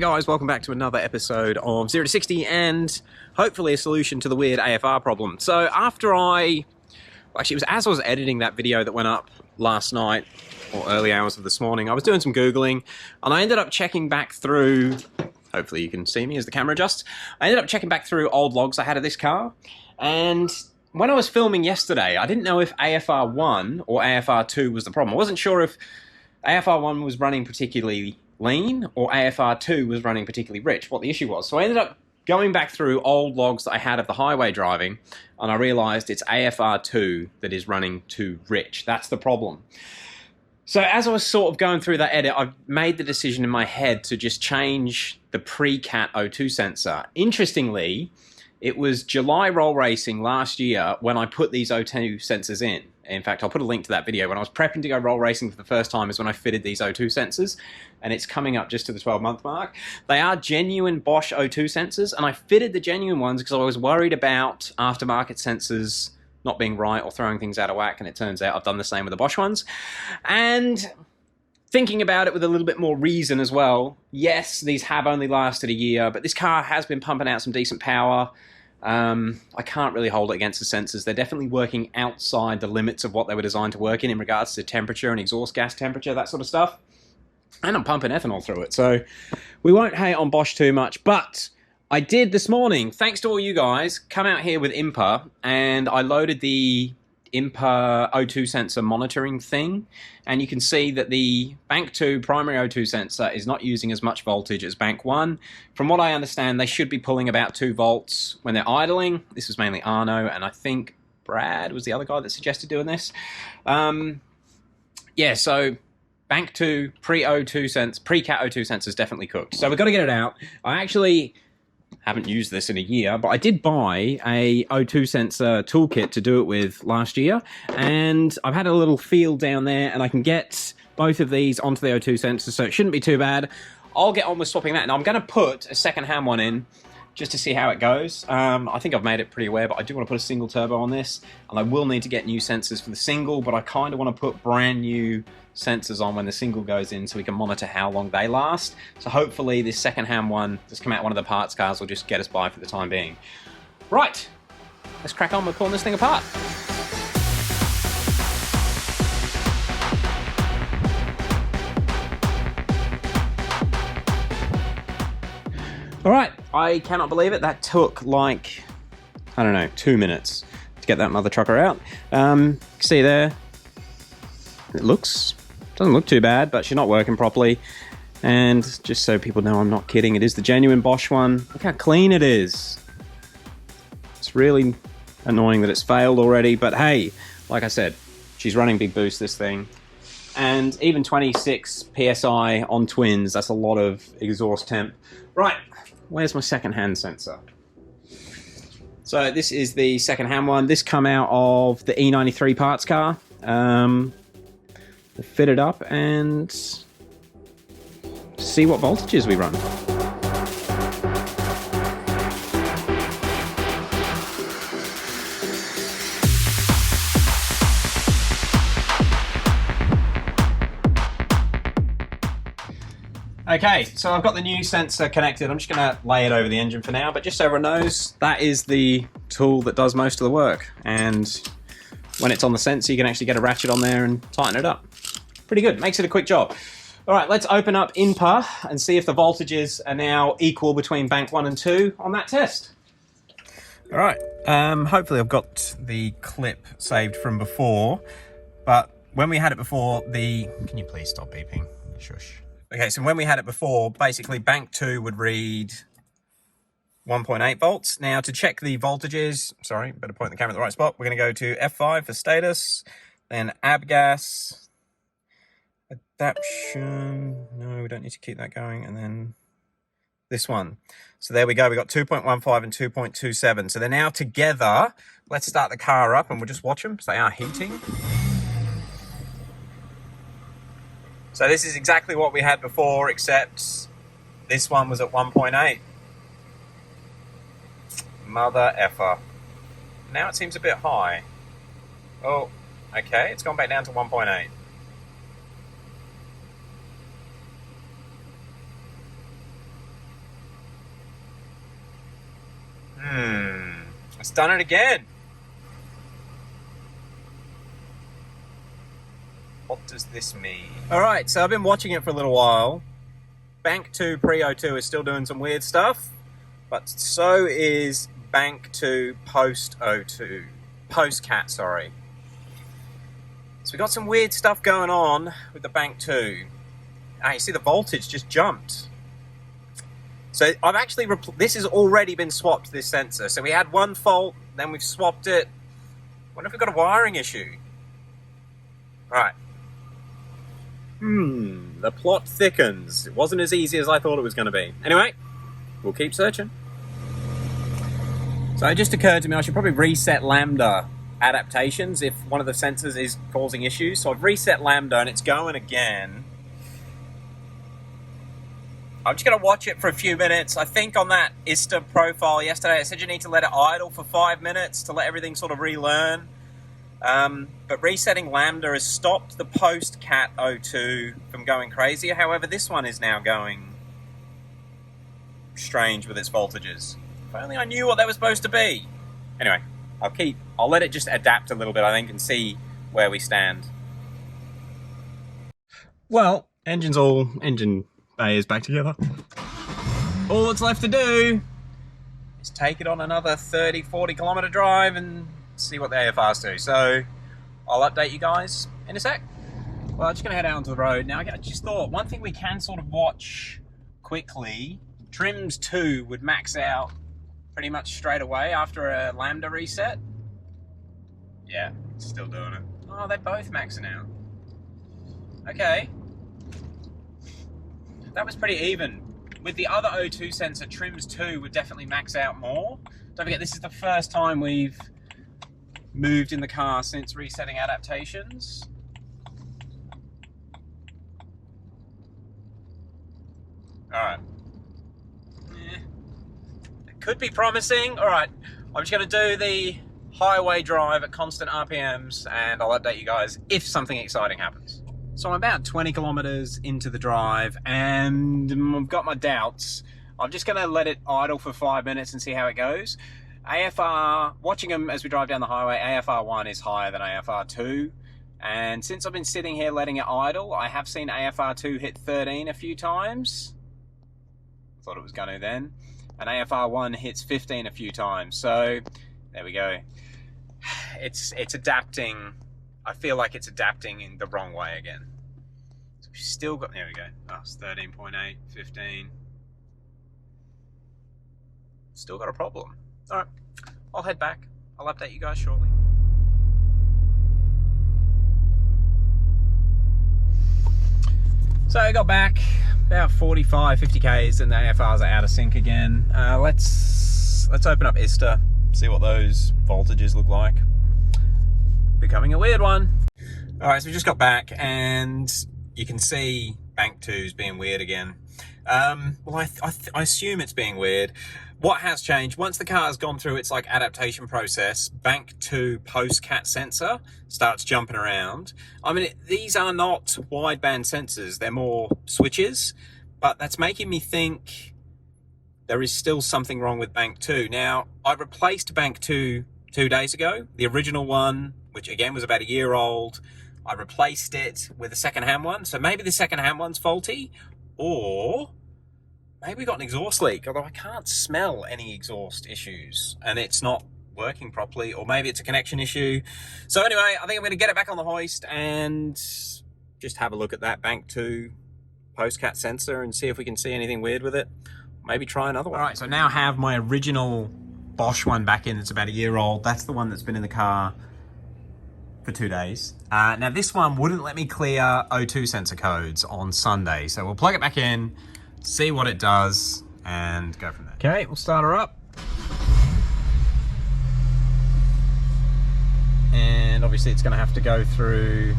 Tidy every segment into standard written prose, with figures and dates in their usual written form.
Hey guys, welcome back to another episode of 0 to 60 and hopefully a solution to the weird AFR problem. So actually it was as I was editing that video that went up last night or early hours of this morning, I was doing some Googling and I ended up checking back through, hopefully you can see me as the camera adjusts, I ended up checking back through old logs I had of this car, and when I was filming yesterday I didn't know if AFR 1 or AFR 2 was the problem. I wasn't sure if AFR 1 was running particularly lean or AFR 2 was running particularly rich, what the issue was. So I ended up going back through old logs that I had of the highway driving, and I realized it's AFR 2 that is running too rich. That's the problem. So as I was sort of going through that edit, I've made the decision in my head to just change the pre-cat O2 sensor. Interestingly, it was July roll racing last year when I put these O2 sensors in. In fact, I'll put a link to that video. When I was prepping to go roll racing for the first time is when I fitted these O2 sensors, and it's coming up just to the 12-month mark. They are genuine Bosch O2 sensors, and I fitted the genuine ones because I was worried about aftermarket sensors not being right or throwing things out of whack, and it turns out I've done the same with the Bosch ones. And thinking about it with a little bit more reason as well, yes, these have only lasted a year, but this car has been pumping out some decent power. I can't really hold it against the sensors. They're definitely working outside the limits of what they were designed to work in regards to temperature and exhaust gas temperature, that sort of stuff. And I'm pumping ethanol through it, so we won't hate on Bosch too much. But I did this morning, thanks to all you guys, come out here with IMPA, and I loaded the IMPA O2 sensor monitoring thing, and you can see that the Bank 2 primary O2 sensor is not using as much voltage as Bank 1. From what I understand, they should be pulling about 2 volts when they're idling. This was mainly Arno, and I think Brad was the other guy that suggested doing this. Yeah, so Bank 2 pre-cat O2 sensor is definitely cooked. So we've got to get it out. I actually haven't used this in a year, but I did buy a O2 sensor toolkit to do it with last year, and I've had a little field down there, and I can get both of these onto the O2 sensor, so it shouldn't be too bad. I'll get on with swapping that, and I'm going to put a second-hand one in just to see how it goes. I think I've made it pretty aware, but I do want to put a single turbo on this, and I will need to get new sensors for the single, but I kind of want to put brand new sensors on when the single goes in so we can monitor how long they last. So hopefully this second-hand one that's come out one of the parts cars will just get us by for the time being. Right, let's crack on with pulling this thing apart. All right, I cannot believe it. That took like, I don't know, 2 minutes to get that mother trucker out. See there, it doesn't look too bad, but she's not working properly. And just so people know I'm not kidding, it is the genuine Bosch one. Look how clean it is. It's really annoying that it's failed already, but hey, like I said, she's running big boost, this thing. And even 26 PSI on twins, that's a lot of exhaust temp. Right, where's my second-hand sensor? So this is the second-hand one. This come out of the E93 parts car. Fit it up and see what voltages we run. Okay, so I've got the new sensor connected. I'm just going to lay it over the engine for now, but just so everyone knows, that is the tool that does most of the work. And when it's on the sensor, you can actually get a ratchet on there and tighten it up. Pretty good, makes it a quick job. All right, let's open up IMPA and see if the voltages are now equal between Bank 1 and 2 on that test. All right, hopefully I've got the clip saved from before, but when we had it before, can you please stop beeping? Shush. Okay, so when we had it before, basically Bank 2 would read 1.8 volts. Now to check the voltages, sorry, better point the camera in the right spot, we're gonna go to F5 for status, then ABGAS, adaptation, no, we don't need to keep that going, and then this one. So there we go, we got 2.15 and 2.27. So they're now together. Let's start the car up and we'll just watch them, so they are heating. So this is exactly what we had before, except this one was at 1.8. Mother effer. Now it seems a bit high. Oh, okay, it's gone back down to 1.8. It's done it again. What does this mean? Alright, so I've been watching it for a little while. Bank 2 pre-02 is still doing some weird stuff, but so is Bank 2 post-02. Post-cat, sorry. So we got some weird stuff going on with the Bank 2. You see the voltage just jumped. So I've actually, this has already been swapped, this sensor. So we had one fault, then we've swapped it. Wonder if we've got a wiring issue. Right. The plot thickens. It wasn't as easy as I thought it was going to be. Anyway, we'll keep searching. So it just occurred to me I should probably reset lambda adaptations if one of the sensors is causing issues. So I've reset lambda and it's going again. I'm just going to watch it for a few minutes. I think on that ISTA profile yesterday, I said you need to let it idle for 5 minutes to let everything sort of relearn. But resetting lambda has stopped the post-cat 02 from going crazy. However, this one is now going strange with its voltages. If only I knew what they were supposed to be. Anyway, I'll let it just adapt a little bit, I think, and see where we stand. Well, engine bay is back together. All that's left to do is take it on another 30, 40 kilometer drive and see what the AFRs do. So I'll update you guys in a sec. Well, I'm just gonna head out onto the road. Now, I just thought one thing we can sort of watch quickly, trims 2 would max out pretty much straight away after a lambda reset. Yeah, it's still doing it. Oh, they're both maxing out. Okay. That was pretty even. With the other O2 sensor, trims 2 would definitely max out more. Don't forget, this is the first time we've moved in the car since resetting adaptations. Alright. It could be promising. Alright, I'm just going to do the highway drive at constant RPMs and I'll update you guys if something exciting happens. So I'm about 20 kilometers into the drive and I've got my doubts. I'm just going to let it idle for 5 minutes and see how it goes. AFR, watching them as we drive down the highway, AFR 1 is higher than AFR 2. And since I've been sitting here letting it idle, I have seen AFR 2 hit 13 a few times. Thought it was going to then. And AFR 1 hits 15 a few times. So, there we go. It's adapting. I feel like it's adapting in the wrong way again. So we've still got, there we go. Oh, it's 13.8, 15. Still got a problem. Alright, I'll head back. I'll update you guys shortly. So I got back about 45, 50 Ks and the AFRs are out of sync again. Let's open up ISTA, see what those voltages look like. Becoming a weird one. Alright, so we just got back and you can see Bank 2's being weird again. Well, I assume it's being weird. What has changed, once the car's gone through its like adaptation process, Bank 2 post-cat sensor starts jumping around. I mean, these are not wideband sensors, they're more switches, but that's making me think there is still something wrong with Bank 2. Now, I replaced Bank 2 2 days ago, the original one, which again was about a year old. I replaced it with a second-hand one, so maybe the second-hand one's faulty, or maybe we got an exhaust leak, although I can't smell any exhaust issues and it's not working properly, or maybe it's a connection issue. So anyway, I think I'm going to get it back on the hoist and just have a look at that Bank 2 post-cat sensor and see if we can see anything weird with it. Maybe try another one. All right, so I now have my original Bosch one back in. It's about a year old. That's the one that's been in the car for 2 days. Now this one wouldn't let me clear O2 sensor codes on Sunday, so we'll plug it back in, see what it does, and go from there. Okay, we'll start her up. And obviously it's going to have to go through...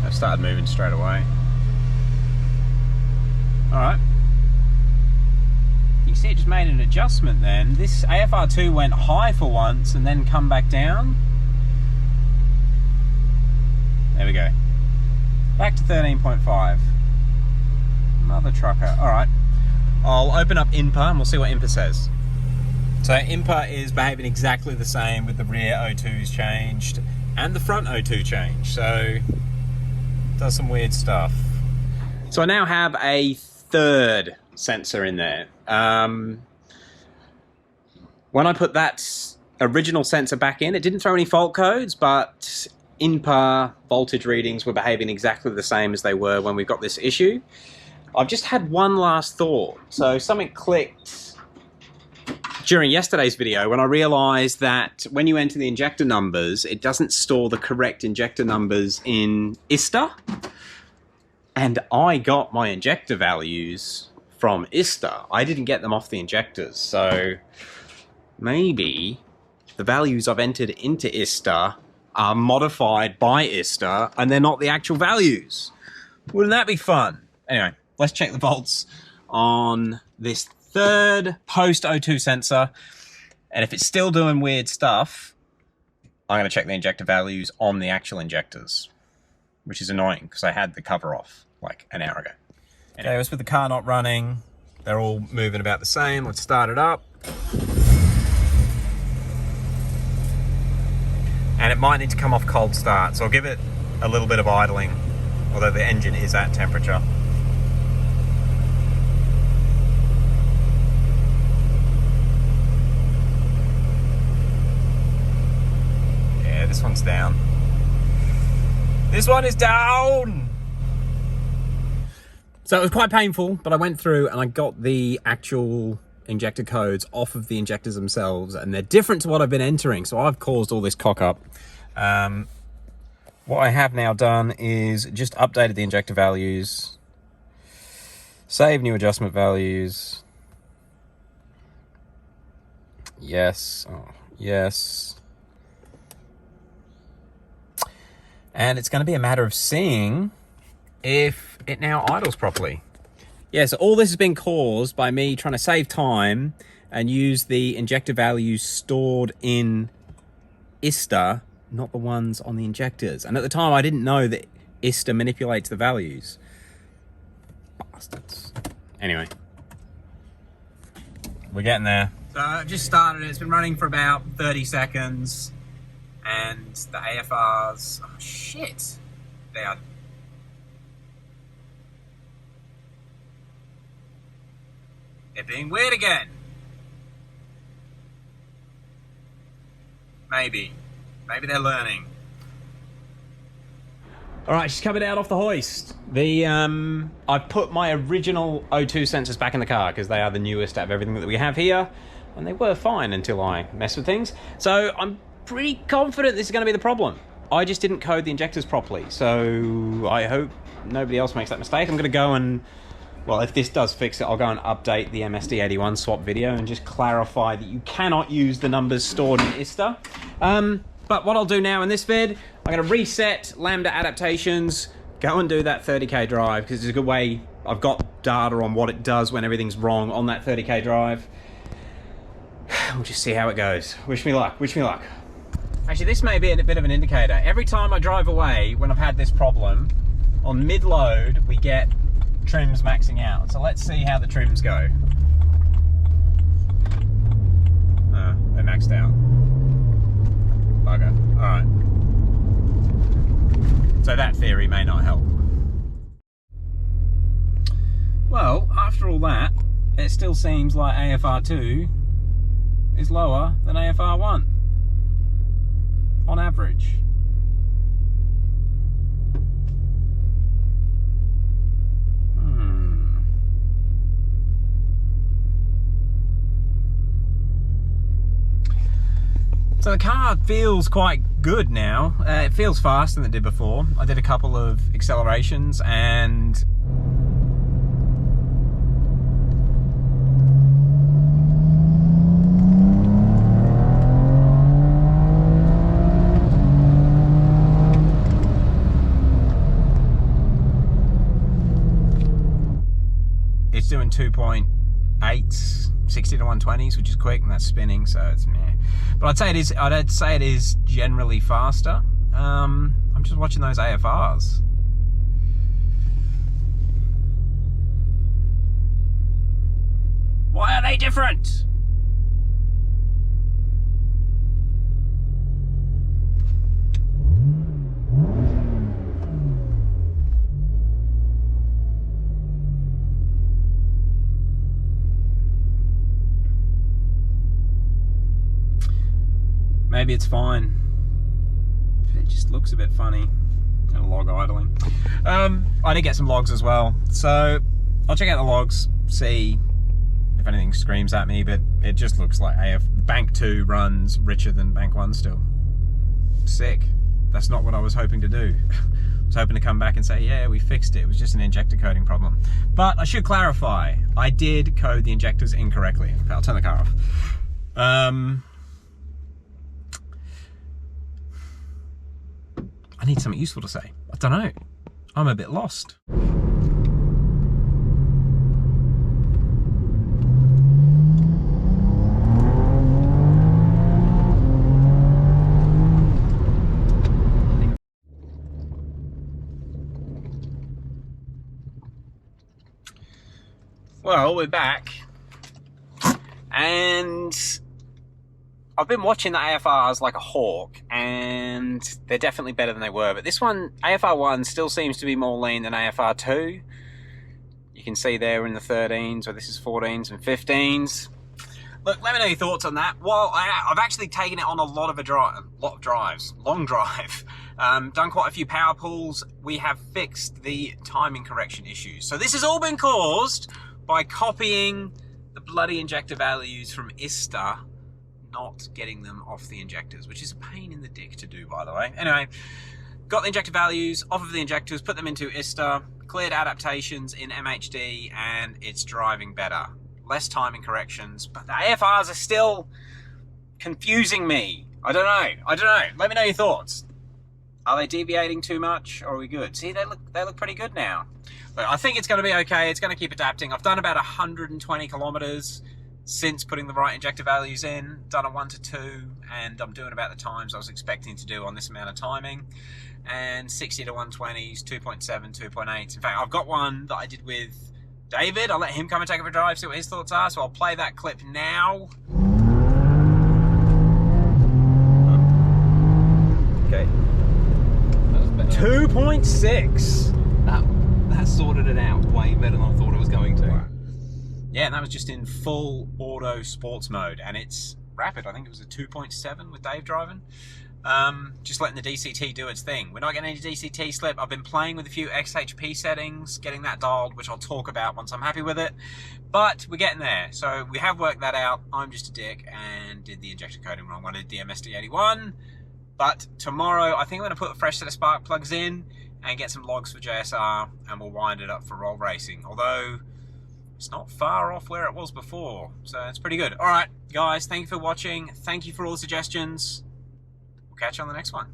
I've started moving straight away. Alright. You see it just made an adjustment then. This AFR2 went high for once and then come back down. There we go. Back to 13.5. Mother trucker. Alright. I'll open up INPA and we'll see what INPA says. So input is behaving exactly the same with the rear O2s changed and the front O2 changed. So it does some weird stuff. So I now have a third sensor in there. When I put that original sensor back in, it didn't throw any fault codes, but INPA voltage readings were behaving exactly the same as they were when we got this issue. I've just had one last thought. So something clicked during yesterday's video when I realized that when you enter the injector numbers, it doesn't store the correct injector numbers in ISTA. And I got my injector values from ISTA. I didn't get them off the injectors. So maybe the values I've entered into ISTA are modified by ISTA and they're not the actual values. Wouldn't that be fun? Anyway, let's check the volts on this third post O2 sensor. And if it's still doing weird stuff, I'm going to check the injector values on the actual injectors, which is annoying because I had the cover off like an hour ago. Anyway, it's with the car not running. They're all moving about the same. Let's start it up. And it might need to come off cold start, so I'll give it a little bit of idling, although the engine is at temperature. Yeah, this one's down. This one is down! So it was quite painful, but I went through and I got the actual injector codes off of the injectors themselves, and they're different to what I've been entering, so I've caused all this cock up. What I have now done is just updated the injector values, save new adjustment values, yes, oh, yes, and it's going to be a matter of seeing if it now idles properly. Yeah, so all this has been caused by me trying to save time and use the injector values stored in ISTA, not the ones on the injectors. And at the time, I didn't know that ISTA manipulates the values. Bastards. Anyway. We're getting there. So I've just started it. It's been running for about 30 seconds. And the AFRs... Oh, shit. They are... They're being weird again. Maybe. Maybe they're learning. Alright, she's coming out off the hoist. I've put my original O2 sensors back in the car because they are the newest out of everything that we have here. And they were fine until I messed with things. So I'm pretty confident this is going to be the problem. I just didn't code the injectors properly. So I hope nobody else makes that mistake. I'm going to go and... Well, if this does fix it, I'll go and update the MSD81 swap video and just clarify that you cannot use the numbers stored in ISTA. But what I'll do now in this vid, I'm going to reset lambda adaptations, go and do that 30k drive, because it's a good way. I've got data on what it does when everything's wrong on that 30k drive. We'll just see how it goes. Wish me luck, wish me luck. Actually, this may be a bit of an indicator. Every time I drive away, when I've had this problem, on mid-load, we get trims maxing out. So let's see how the trims go. They're maxed out. Bugger. Alright. So that theory may not help. Well, after all that, it still seems like AFR2 is lower than AFR1 on average. So the car feels quite good now. It feels faster than it did before. I did a couple of accelerations and it's doing 2.8, 60 to 120s, which is quick, and that's spinning, so it's meh. But I'd say it is generally faster. I'm just watching those AFRs. Why are they different? maybe it's fine. It just looks a bit funny. And a log idling. I did get some logs as well, so I'll check out the logs, see if anything screams at me, but it just looks like Bank 2 runs richer than Bank 1 still. Sick. That's not what I was hoping to do. I was hoping to come back and say, yeah, we fixed it. It was just an injector coding problem. But I should clarify, I did code the injectors incorrectly. Okay, I'll turn the car off. I need something useful to say. I don't know. I'm a bit lost. Well, we're back, and I've been watching the AFRs like a hawk, and they're definitely better than they were, but this one, AFR 1, still seems to be more lean than AFR 2. You can see there in the 13s, or this is 14s and 15s. Look, let me know your thoughts on that. Well, I've actually taken it on a lot of drives, long drive. Done quite a few power pulls. We have fixed the timing correction issues. So this has all been caused by copying the bloody injector values from ISTA, not getting them off the injectors, which is a pain in the dick to do, by the way. Anyway, got the injector values off of the injectors, put them into ISTA, cleared adaptations in MHD, and it's driving better. Less timing corrections, but the AFRs are still confusing me. I don't know. Let me know your thoughts. Are they deviating too much, or are we good? See, they look pretty good now. But I think it's going to be okay. It's going to keep adapting. I've done about 120 kilometers since putting the right injector values in. Done a 1 to 2, and I'm doing about the times I was expecting to do on this amount of timing. And 60 to 120s, 2.7, 2.8. In fact, I've got one that I did with David. I'll let him come and take it for a drive, see what his thoughts are. So I'll play that clip now. Okay. 2.6. That sorted it out way better than I thought it was going to. Wow. Yeah, and that was just in full auto sports mode, and it's rapid. I think it was a 2.7 with Dave driving. Just letting the DCT do its thing. We're not getting any DCT slip. I've been playing with a few XHP settings, getting that dialed, which I'll talk about once I'm happy with it. But we're getting there. So we have worked that out. I'm just a dick and did the injector coding wrong. I did the MSD81. But tomorrow, I think I'm going to put a fresh set of spark plugs in and get some logs for JSR, and we'll wind it up for roll racing. Although, it's not far off where it was before. So it's pretty good. All right, guys, thank you for watching. Thank you for all the suggestions. We'll catch you on the next one.